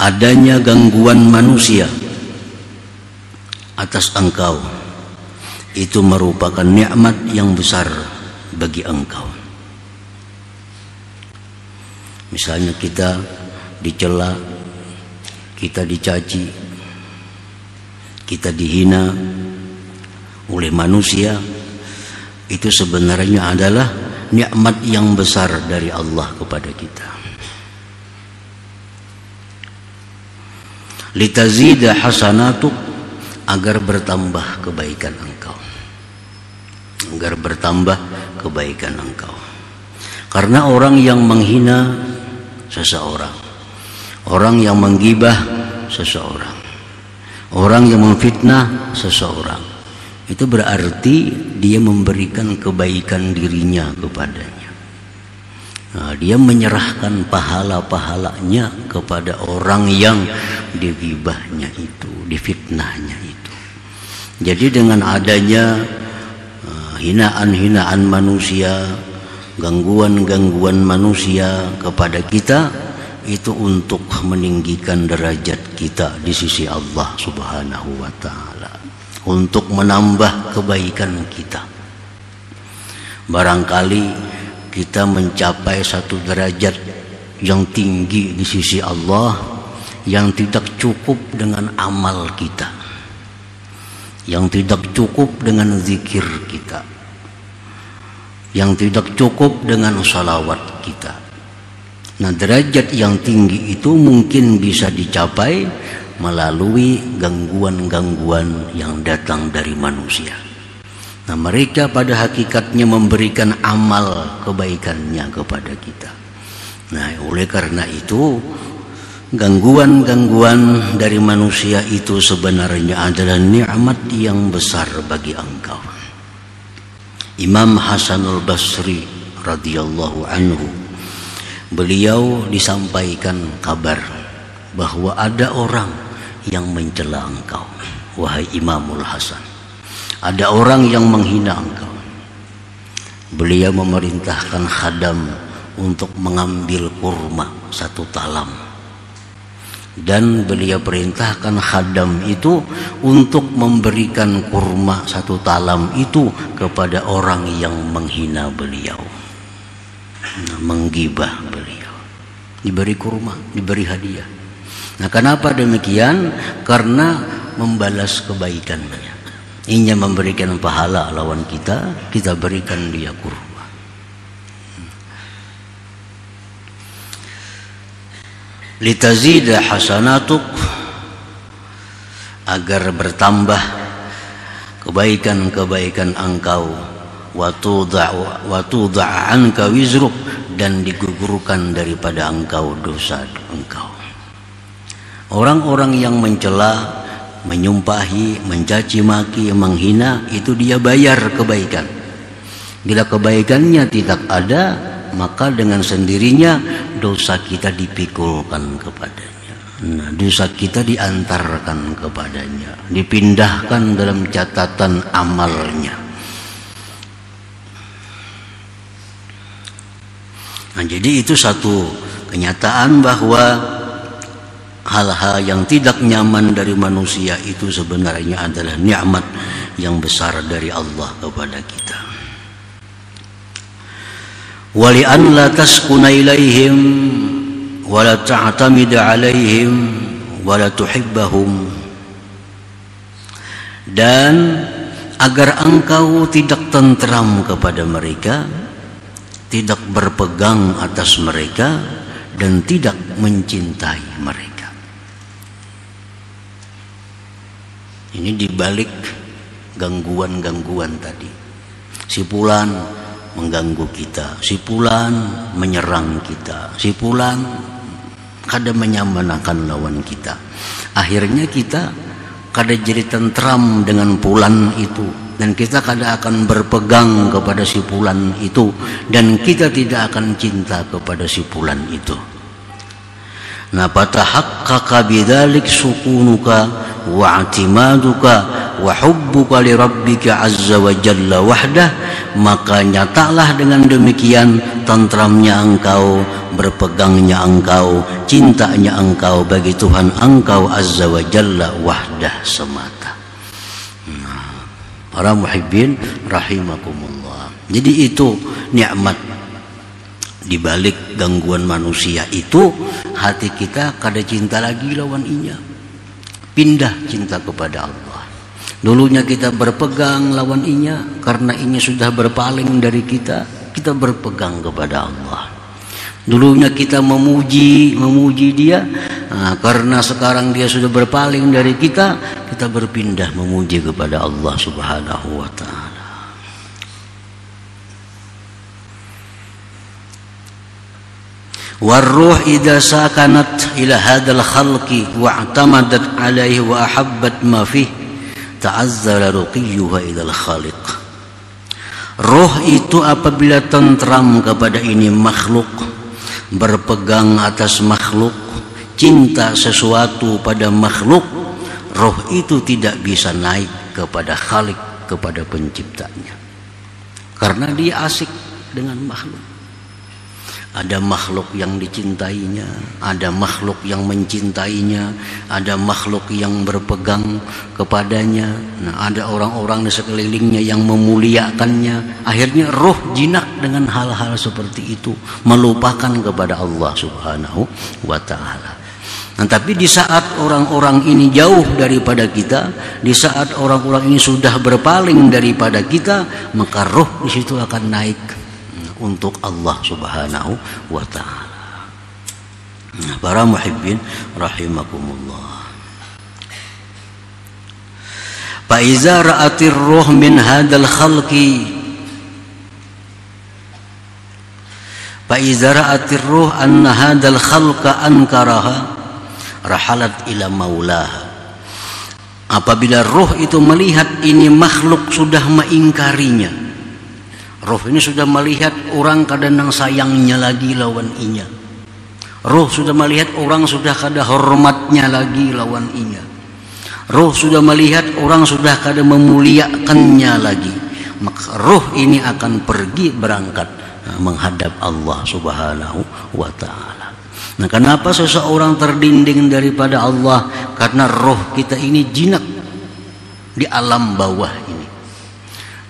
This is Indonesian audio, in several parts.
adanya gangguan manusia atas engkau itu merupakan nikmat yang besar bagi engkau. Misalnya kita dicela, kita dicaci, kita dihina oleh manusia, itu sebenarnya adalah nikmat yang besar dari Allah kepada kita. Litazida hasanatuk, agar bertambah kebaikan engkau. Agar bertambah kebaikan engkau. Karena orang yang menghina seseorang, orang yang menggibah seseorang, orang yang memfitnah seseorang, itu berarti dia memberikan kebaikan dirinya kepadanya. Nah, dia menyerahkan pahala-pahalanya kepada orang yang digibahnya itu, difitnahnya itu. Jadi dengan adanya hinaan-hinaan manusia, gangguan-gangguan manusia kepada kita, itu untuk meninggikan derajat kita di sisi Allah Subhanahu wa ta'ala, untuk menambah kebaikan kita. Barangkali kita mencapai satu derajat yang tinggi di sisi Allah yang tidak cukup dengan amal kita, yang tidak cukup dengan zikir kita, yang tidak cukup dengan salawat kita. Nah, derajat yang tinggi itu mungkin bisa dicapai melalui gangguan-gangguan yang datang dari manusia. Nah, mereka pada hakikatnya memberikan amal kebaikannya kepada kita. Nah, oleh karena itu gangguan-gangguan dari manusia itu sebenarnya adalah nikmat yang besar bagi engkau. Imam Hasanul Basri radhiyallahu anhu, beliau disampaikan kabar bahwa ada orang yang mencela engkau, wahai Imamul Hasan. Ada orang yang menghina engkau. Beliau memerintahkan khadam untuk mengambil kurma 1 talam. Dan beliau perintahkan khadam itu untuk memberikan kurma 1 talam itu kepada orang yang menghina beliau, menggibah beliau. Diberi kurma, diberi hadiah. Nah, kenapa demikian? Karena membalas kebaikannya. Ingin memberikan pahala lawan kita, kita berikan dia kurma. Litazida hasanatuk, agar bertambah kebaikan-kebaikan engkau, wa tudha'a anka wizruk, dan digugurkan daripada engkau dosa engkau. Orang-orang yang mencela, menyumpahi, mencaci maki, menghina, itu dia bayar kebaikan. Bila kebaikannya tidak ada, maka dengan sendirinya dosa kita dipikulkan kepadanya. Nah, dosa kita diantarkan kepadanya, dipindahkan dalam catatan amalnya. Nah, jadi itu satu kenyataan bahwa hal-hal yang tidak nyaman dari manusia itu sebenarnya adalah nikmat yang besar dari Allah kepada kita. Wali an la taskuna ilaihim wa la ta'tamid alaihim wa la tuhibbahum, dan agar engkau tidak tentram kepada mereka, tidak berpegang atas mereka, dan tidak mencintai mereka. Ini dibalik gangguan-gangguan tadi. Si fulan mengganggu kita, si fulan menyerang kita, si fulan kadang menyamanakan lawan kita. Akhirnya kita kadang jadi tentram dengan fulan itu, dan kita kadang akan berpegang kepada si fulan itu, dan kita tidak akan cinta kepada si fulan itu. Nah, fatahaqqaqa bidzalik sukunuka wa i'timaduka wa hubbuka li rabbika azza wa jalla wahdah, maka nyatalah dengan demikian tentramnya engkau, berpegangnya engkau, cintanya engkau bagi Tuhan engkau Azza wa Jalla wahdah semata. Para muhibbin rahimakumullah. Jadi itu nikmat di balik gangguan manusia itu, hati kita kada cinta lagi lawan inya, pindah cinta kepada Allah. Dulunya kita berpegang lawan inya, karena inya sudah berpaling dari kita, kita berpegang kepada Allah. Dulunya kita memuji dia, karena sekarang dia sudah berpaling dari kita, kita berpindah memuji kepada Allah Subhanahu wa ta'ala. Warruh idza sakanat ila hadzal khalqi wa'tamadat alaihi wa ahabbat ma fihi ta'azzara ruqiyuha idal khaliq. Roh itu apabila tentram kepada ini makhluk, berpegang atas makhluk, cinta sesuatu pada makhluk, roh itu tidak bisa naik kepada khalik, kepada penciptanya, karena dia asik dengan makhluk. Ada makhluk yang dicintainya, ada makhluk yang mencintainya, ada makhluk yang berpegang kepadanya. Nah, ada orang-orang di sekelilingnya yang memuliakannya. Akhirnya roh jinak dengan hal-hal seperti itu, melupakan kepada Allah Subhanahu wa ta'ala. Nah, tapi di saat orang-orang ini jauh daripada kita, di saat orang-orang ini sudah berpaling daripada kita, maka roh di situ akan naik untuk Allah Subhanahu wa ta'ala. Para muhibbin rahimakumullah. Fa iza ra'atir ruh min hadzal khalqi, fa iza ra'atir ruh anna hadzal khalqa ankaraha rahalat ila maulaha. Apabila roh itu melihat ini makhluk sudah mengingkarinya, roh ini sudah melihat orang kadang sayangnya lagi lawan inya. Roh sudah melihat orang sudah kada hormatnya lagi lawan inya. Roh sudah melihat orang sudah kada memuliakannya lagi. Maka roh ini akan pergi berangkat menghadap Allah Subhanahu wa ta'ala. Nah, kenapa seseorang terdinding daripada Allah? Karena roh kita ini jinak di alam bawah ini.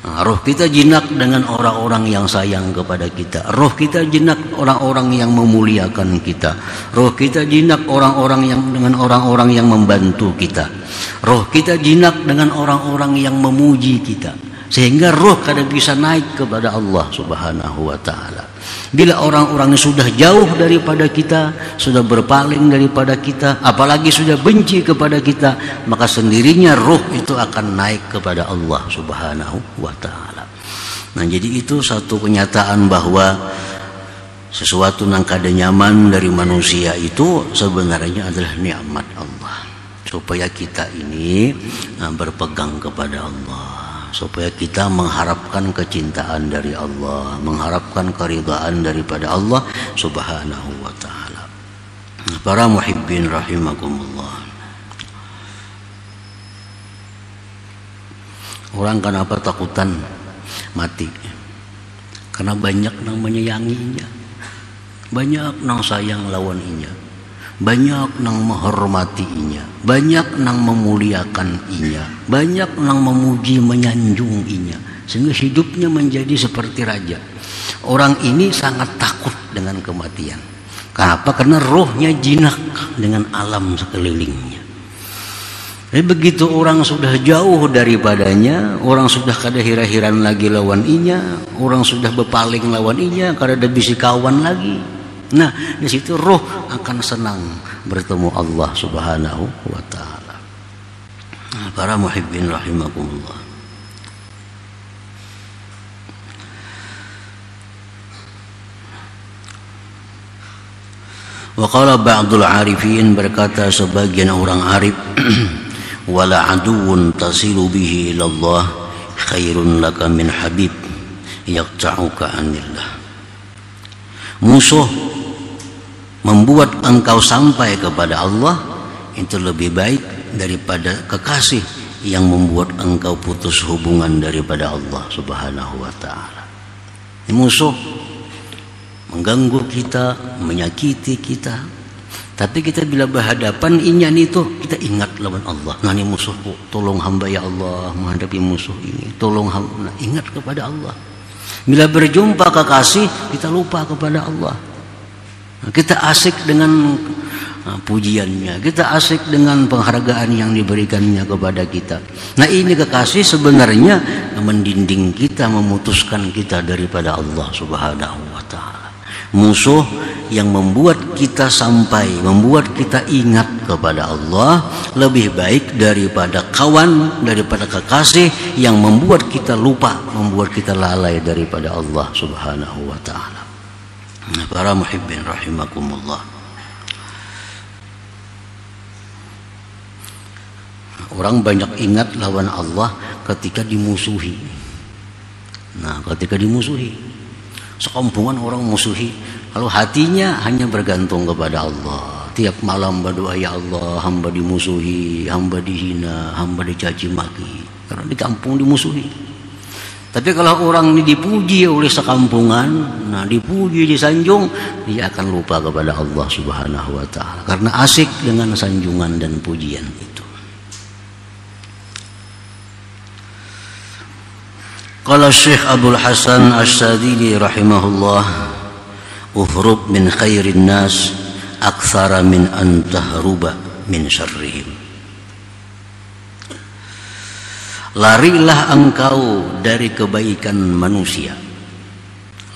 Roh kita jinak dengan orang-orang yang sayang kepada kita. Roh kita jinak orang-orang yang memuliakan kita. Roh kita jinak orang-orang yang dengan orang-orang yang membantu kita. Roh kita jinak dengan orang-orang yang memuji kita. Sehingga roh kada bisa naik kepada Allah Subhanahu wa ta'ala. Bila orang-orang sudah jauh daripada kita, sudah berpaling daripada kita, apalagi sudah benci kepada kita, maka sendirinya roh itu akan naik kepada Allah Subhanahu wa ta'ala. Nah, jadi itu satu kenyataan bahwa sesuatu yang kada nyaman dari manusia itu sebenarnya adalah nikmat Allah. Supaya kita ini berpegang kepada Allah, supaya kita mengharapkan kecintaan dari Allah, mengharapkan keridhaan daripada Allah Subhanahu wa ta'ala. Para muhibbin rahimakumullah. Orang kenapa takutan mati? Karena banyak yang menyayanginya, banyak yang sayang lawan inya, banyak yang menghormati inya, banyak yang memuliakan inya, banyak yang memuji menyanjung inya, sehingga hidupnya menjadi seperti raja. Orang ini sangat takut dengan kematian. Kenapa? Karena rohnya jinak dengan alam sekelilingnya. Jadi begitu orang sudah jauh daripadanya, orang sudah kada hira-hiran lagi lawan inya, orang sudah berpaling lawan inya, kada ada bisi kawan lagi. Nah, di situ roh akan senang bertemu Allah Subhanahu wa ta'ala. Para muhibbin rahimakumullah. Wa qala ba'dul arifin, berkata sebagian orang arif, wala aduun tasilu bihi ilallah khairun laka min habib yaqta'uka anillah. Musuh membuat engkau sampai kepada Allah itu lebih baik daripada kekasih yang membuat engkau putus hubungan daripada Allah Subhanahu wa ta'ala. Musuh mengganggu kita, menyakiti kita. Tapi kita bila berhadapan inyan itu, kita ingat lawan Allah. Nani musuhku, tolong hamba ya Allah menghadapi musuh ini. Tolong hamba, ingat kepada Allah. Bila berjumpa kekasih, kita lupa kepada Allah. Kita asik dengan pujiannya, kita asik dengan penghargaan yang diberikannya kepada kita. Nah, ini kekasih sebenarnya mendinding kita, memutuskan kita daripada Allah Subhanahu wa ta'ala. Musuh yang membuat kita sampai, membuat kita ingat kepada Allah lebih baik daripada kawan, daripada kekasih yang membuat kita lupa, membuat kita lalai daripada Allah Subhanahu wa ta'ala. Para muhibbin rahimakumullah, orang banyak ingat lawan Allah ketika dimusuhi. Nah, ketika dimusuhi, sekampungan orang musuhi, kalau hatinya hanya bergantung kepada Allah. Tiap malam berdoa, ya Allah, hamba dimusuhi, hamba dihina, hamba dicaci maki, karena di kampung dimusuhi. Tapi kalau orang ini dipuji oleh sekampungan, nah dipuji, disanjung, dia akan lupa kepada Allah Subhanahu wa ta'ala, karena asik dengan sanjungan dan pujian itu. Qala Syekh Abdul Hasan Asy-Syadzili rahimahullah, "Uhrub min khairin nas aktsara min an tahruba min syarrihim." Larilah engkau dari kebaikan manusia,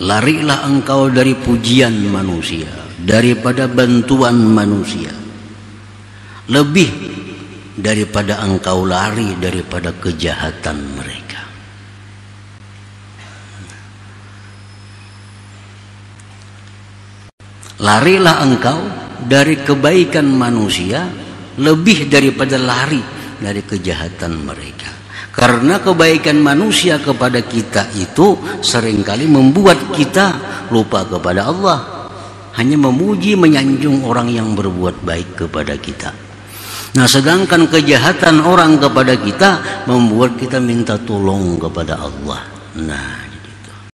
larilah engkau dari pujian manusia, daripada bantuan manusia, lebih daripada engkau lari daripada kejahatan mereka. Larilah engkau dari kebaikan manusia lebih daripada lari dari kejahatan mereka. Karena kebaikan manusia kepada kita itu seringkali membuat kita lupa kepada Allah, hanya memuji, menyanjung orang yang berbuat baik kepada kita. Nah, sedangkan kejahatan orang kepada kita membuat kita minta tolong kepada Allah. Nah,